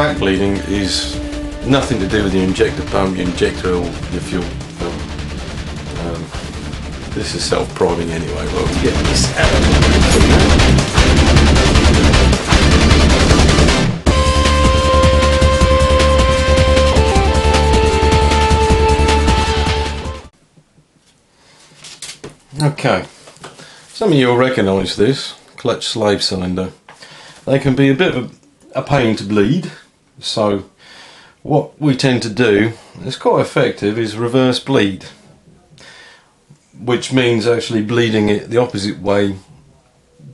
back bleeding is nothing to do with your injector pump, your injector or your fuel pump. This is self-priming anyway. We'll get this out. Okay, some of you will recognise this clutch slave cylinder. They can be a bit of a pain to bleed, so what we tend to do, it's quite effective, is reverse bleed, which means actually bleeding it the opposite way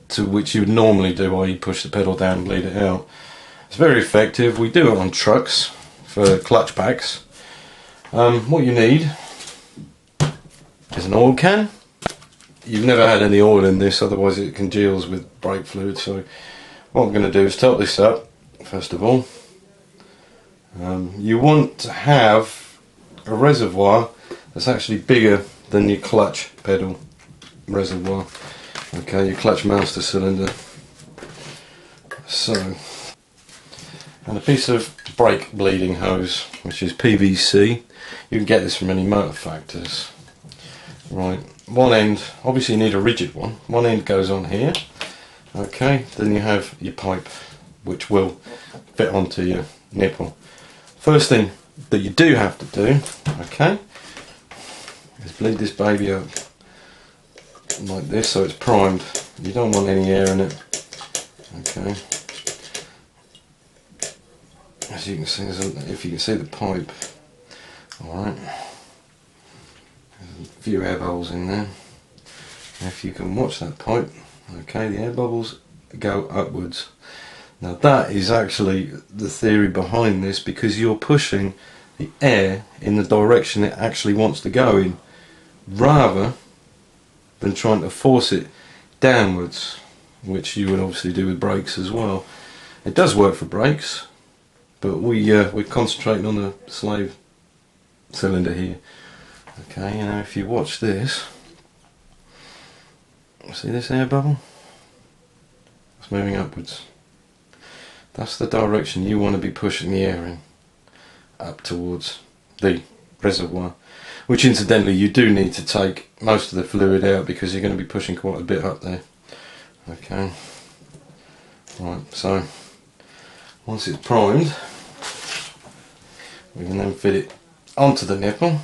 to which you would normally do, while you push the pedal down and bleed it out. It's very effective. We do it on trucks for clutch packs. What you need is an oil can. You've never had any oil in this, otherwise it congeals with brake fluid. So what I'm going to do is top this up first of all. You want to have a reservoir that's actually bigger than your clutch pedal reservoir. Okay, your clutch master cylinder. So, and a piece of brake bleeding hose, which is PVC. You can get this from any motor factors. Right, one end, obviously you need a rigid one. One end goes on here. Okay, then you have your pipe, which will fit onto your nipple. First thing that you do have to do, okay, is bleed this baby up like this so it's primed. You don't want any air in it. Okay, as you can see, if you can see the pipe, alright, there's a few air bubbles in there. If you can watch that pipe, okay, the air bubbles go upwards. Now that is actually the theory behind this, because you're pushing the air in the direction it actually wants to go in, rather than trying to force it downwards, which you would obviously do with brakes as well. It does work for brakes, but we're concentrating on the slave cylinder here. Okay, now if you watch this, see this air bubble? It's moving upwards. That's the direction you want to be pushing the air in, up towards the reservoir, which incidentally you do need to take most of the fluid out because you're going to be pushing quite a bit up there. Okay, right, so once it's primed, we can then fit it onto the nipple.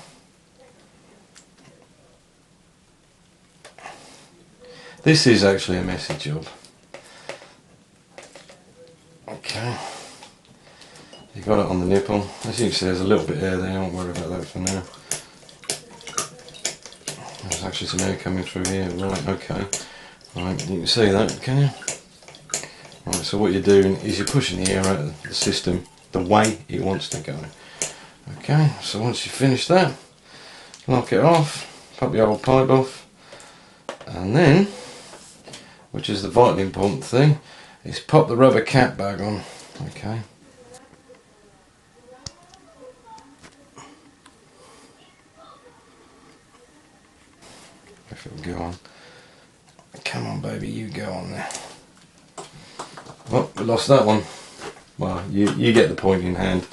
This is actually a messy job. Okay, you got it on the nipple. As you can see, there's a little bit of air there. Don't worry about that for now. There's actually some air coming through here. Right, okay. Right, you can see that, can you? Right, so what you're doing is you're pushing the air out of the system the way it wants to go. Okay, so once you finish that, lock it off, pop your old pipe off, and then, which is the vitally important thing, is pop the rubber cap back on. Okay. If it'll go on. Come on baby, you go on there. Oh, we lost that one. Well, you get the point in hand.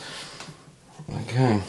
Okay.